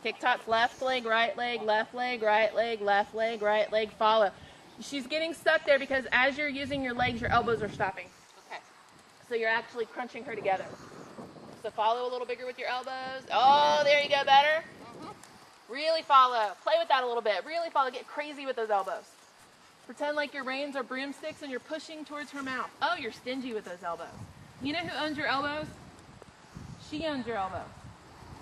Kick tots, left leg, right leg, left leg, right leg, left leg, right leg, follow. She's getting stuck there because as you're using your legs, your elbows are stopping. Okay. So you're actually crunching her together. So follow a little bigger with your elbows. Oh, there you go, better. Really follow. Play with that a little bit. Really follow. Get crazy with those elbows. Pretend like your reins are broomsticks and you're pushing towards her mouth. Oh, you're stingy with those elbows. You know who owns your elbows? She owns your elbows.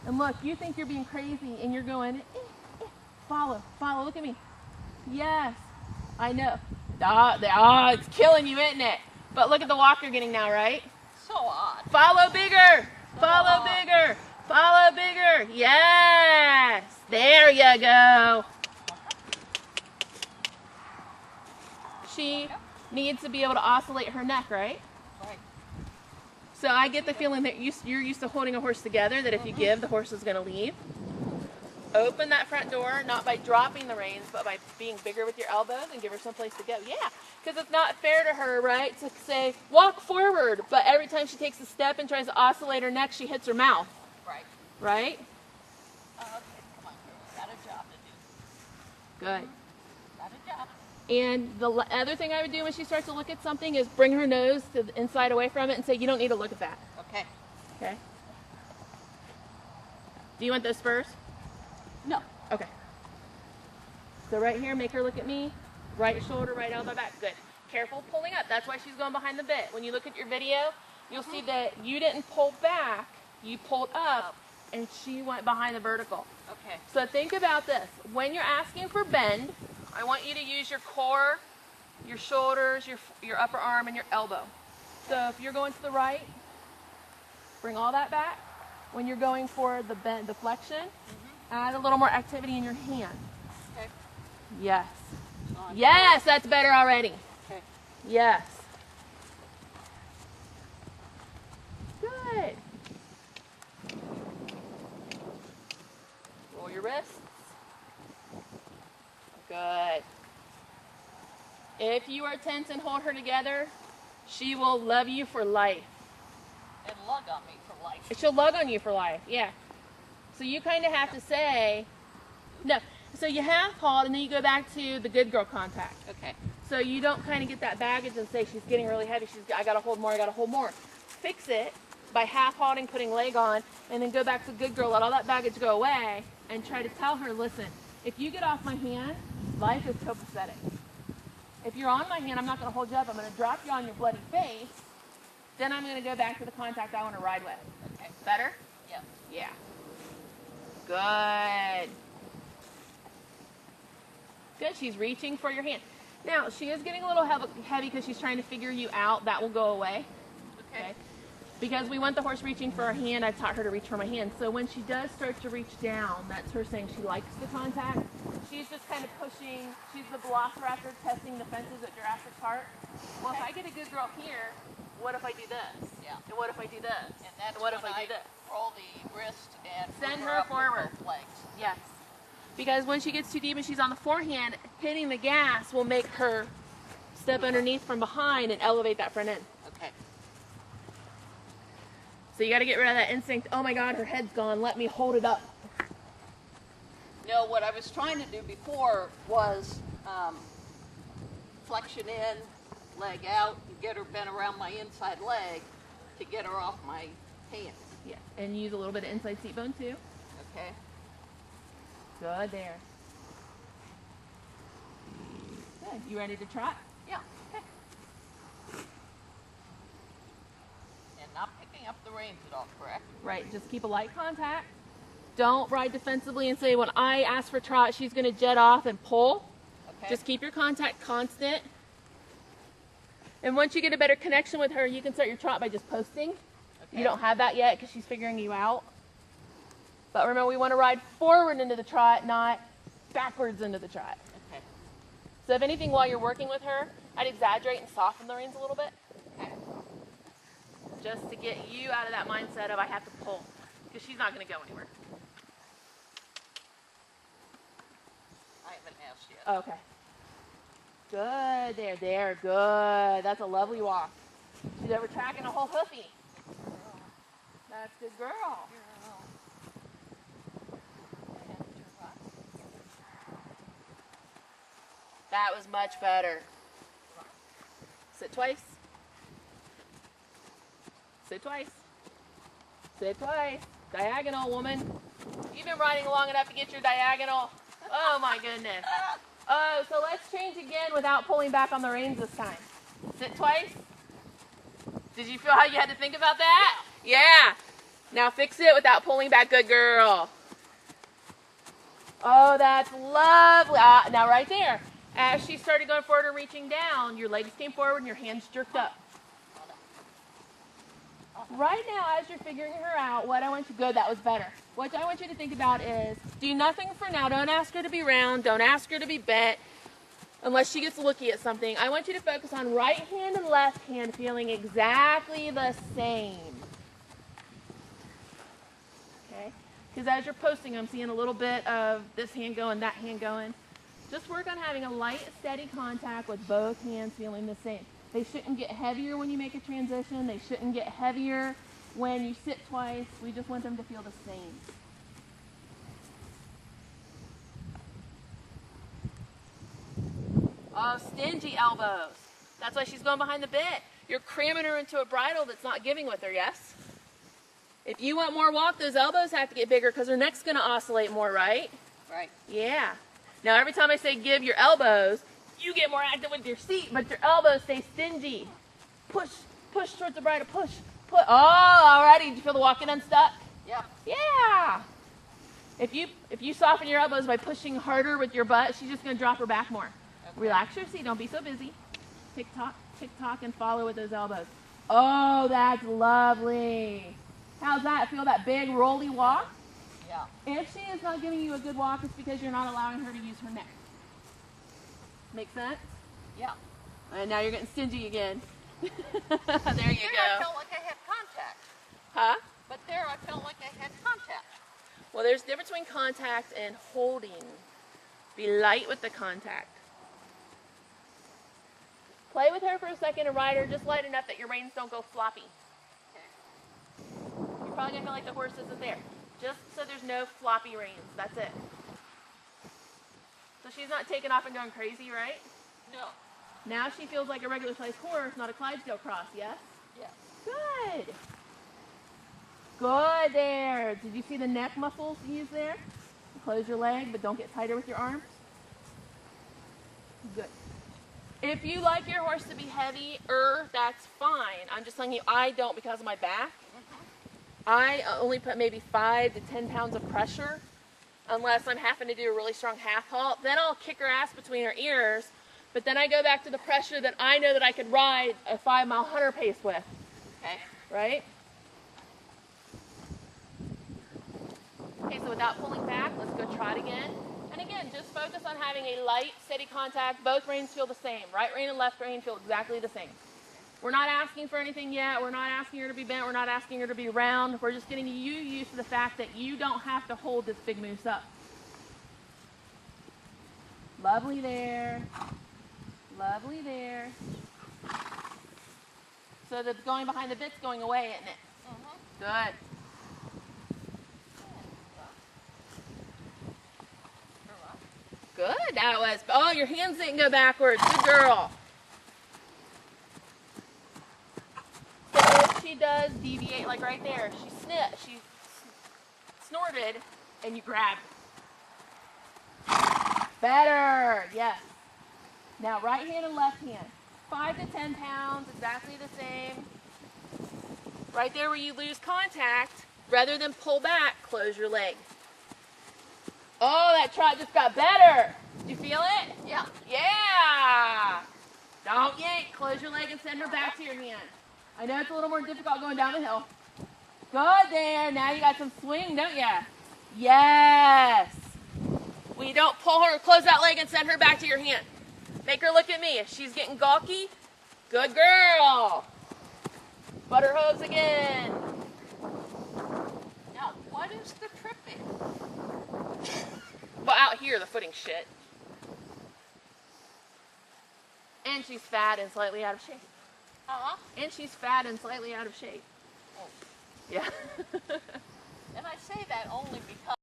And look, you think you're being crazy and you're going, follow, follow, look at me. Yes, I know. It's killing you, isn't it? But look at the walk you're getting now, right? So odd. Follow bigger, follow bigger, follow bigger. Yes, there you go. She needs to be able to oscillate her neck, right? Right. So I get the feeling that you're used to holding a horse together, that if you give, the horse is going to leave. Open that front door, not by dropping the reins, but by being bigger with your elbows and give her some place to go. Yeah, because it's not fair to her, right, to say, walk forward, but every time she takes a step and tries to oscillate her neck, she hits her mouth. Right. Right? Okay, come on, girl. Got a job to do. Good. Got a job. And the other thing I would do when she starts to look at something is bring her nose to the inside away from it and say, you don't need to look at that. Okay. Okay? Do you want those spurs? No. Okay. So right here, make her look at me. Right shoulder, right elbow back. Good. Careful pulling up. That's why she's going behind the bit. When you look at your video, you'll see that you didn't pull back. You pulled up, and she went behind the vertical. Okay. So think about this. When you're asking for bend, I want you to use your core, your shoulders, your upper arm, and your elbow. So if you're going to the right, bring all that back. When you're going for the bend, the flexion, add a little more activity in your hand. Okay. Yes. Yes, that's better already. Okay. Yes. Good. Roll your wrists. Good. If you are tense and hold her together, she will love you for life. And lug on me for life. She'll lug on you for life, yeah. So you kind of have to say, no. So you half hold and then you go back to the good girl contact. Okay. So you don't kind of get that baggage and say she's getting really heavy. I got to hold more, I got to hold more. Fix it by half holding, putting leg on, and then go back to good girl, let all that baggage go away, and try to tell her, listen, if you get off my hand, life is copacetic. If you're on my hand, I'm not going to hold you up. I'm going to drop you on your bloody face. Then I'm going to go back to the contact I want to ride with. Okay. Better? Yeah. Yeah. Good. Good. She's reaching for your hand. Now, she is getting a little heavy because she's trying to figure you out. That will go away. Okay. Because we want the horse reaching for her hand, I've taught her to reach for my hand. So when she does start to reach down, that's her saying she likes the contact. She's just kind of pushing. She's the velociraptor testing the fences at Jurassic Park. Well, if I get a good girl here, what if I do this? Yeah. And what if I do this? And that's what if when I do this? roll the wrist and Send move her up with forward. both legs. Yes. Because when she gets too deep and she's on the forehand, hitting the gas will make her step underneath from behind and elevate that front end. Okay. So you got to get rid of that instinct, oh my God, her head's gone, let me hold it up. No, what I was trying to do before was flexion in, leg out, and get her bent around my inside leg to get her off my hand. Yeah, and use a little bit of inside seat bone too. Okay. Good there. Good. You ready to trot? Yeah. Okay. And not picking up the reins at all, correct? Right, just keep a light contact. Don't ride defensively and say, when I ask for trot, she's going to jet off and pull. Okay. Just keep your contact constant. And once you get a better connection with her, you can start your trot by just posting. Okay. You don't have that yet because she's figuring you out. But remember, we want to ride forward into the trot, not backwards into the trot. Okay. So if anything, while you're working with her, I'd exaggerate and soften the reins a little bit. Okay. Just to get you out of that mindset of I have to pull. Because she's not going to go anywhere. I haven't asked yet. Okay. Good. There. Good. That's a lovely walk. She's over tracking a whole hoofy. That's good girl. That was much better. Sit twice. Sit twice. Sit twice. Diagonal, woman. You've been riding long enough to get your diagonal. Oh my goodness. Oh, so let's change again without pulling back on the reins this time. Sit twice. Did you feel how you had to think about that? Yeah. Now fix it without pulling back. Good girl. Oh, that's lovely. Now right there. As she started going forward and reaching down, your legs came forward and your hands jerked up. Right now, as you're figuring her out, what I want you, good, that was better. What I want you to think about is, do nothing for now. Don't ask her to be round. Don't ask her to be bent unless she gets looky at something. I want you to focus on right hand and left hand feeling exactly the same. Okay? Because as you're posting, I'm seeing a little bit of this hand going, that hand going. Just work on having a light, steady contact with both hands feeling the same. They shouldn't get heavier when you make a transition. They shouldn't get heavier when you sit twice. We just want them to feel the same. Oh, stingy elbows. That's why she's going behind the bit. You're cramming her into a bridle that's not giving with her, yes? If you want more walk, those elbows have to get bigger because her neck's going to oscillate more, right? Right. Yeah. Now, every time I say give your elbows, you get more active with your seat, but your elbows stay stingy. Push, push towards the bridle, push, push. Oh, alrighty. Did you feel the walking unstuck? Yeah. Yeah. If you soften your elbows by pushing harder with your butt, she's just going to drop her back more. Okay. Relax your seat. Don't be so busy. Tick tock, and follow with those elbows. Oh, that's lovely. How's that? Feel that big rolly walk? Yeah. If she is not giving you a good walk, it's because you're not allowing her to use her neck. Make sense? Yeah. And now you're getting stingy again. There you There go. I felt like I had contact. Huh? But there I felt like I had contact. Well, there's a difference between contact and holding. Be light with the contact. Play with her for a second and ride her just light enough that your reins don't go floppy. Okay. You're probably going to feel like the horse isn't there. Just so there's no floppy reins. That's it. So she's not taking off and going crazy, right? No. Now she feels like a regular sized horse, not a Clydesdale cross, yes? Yes. Good. Good there. Did you see the neck muscles used there? Close your leg, but don't get tighter with your arms. Good. If you like your horse to be heavier, that's fine. I'm just telling you, I don't because of my back. I only put maybe 5 to 10 pounds of pressure unless I'm having to do a really strong half halt. Then I'll kick her ass between her ears, but then I go back to the pressure that I know that I could ride a 5-mile hunter pace with. Okay. Right? Okay, so without pulling back, let's go trot again. And again, just focus on having a light, steady contact. Both reins feel the same. Right rein and left rein feel exactly the same. We're not asking for anything yet. We're not asking her to be bent. We're not asking her to be round. We're just getting you used to the fact that you don't have to hold this big moose up. Lovely there. Lovely there. So the going behind the bit's going away, isn't it? Good. Good, that was. Oh, your hands didn't go backwards. Good girl. So if she does deviate, like right there, she snorted, and you grabbed. Better, yes. Now right hand and left hand. 5 to 10 pounds, exactly the same. Right there where you lose contact, rather than pull back, close your leg. Oh, that trot just got better. Did you feel it? Yeah. Yeah. Don't yank. Close your leg and send her back to your hand. I know it's a little more difficult going down the hill. Good there. Now you got some swing, don't you? Yes. We don't pull her, close that leg and send her back to your hand. Make her look at me. If she's getting gawky, good girl. Butter hooves again. Now, what is the tripping? Well, out here, the footing's shit. And she's fat and slightly out of shape. Uh-huh. And she's fat and slightly out of shape. Oh. Yeah. And I say that only because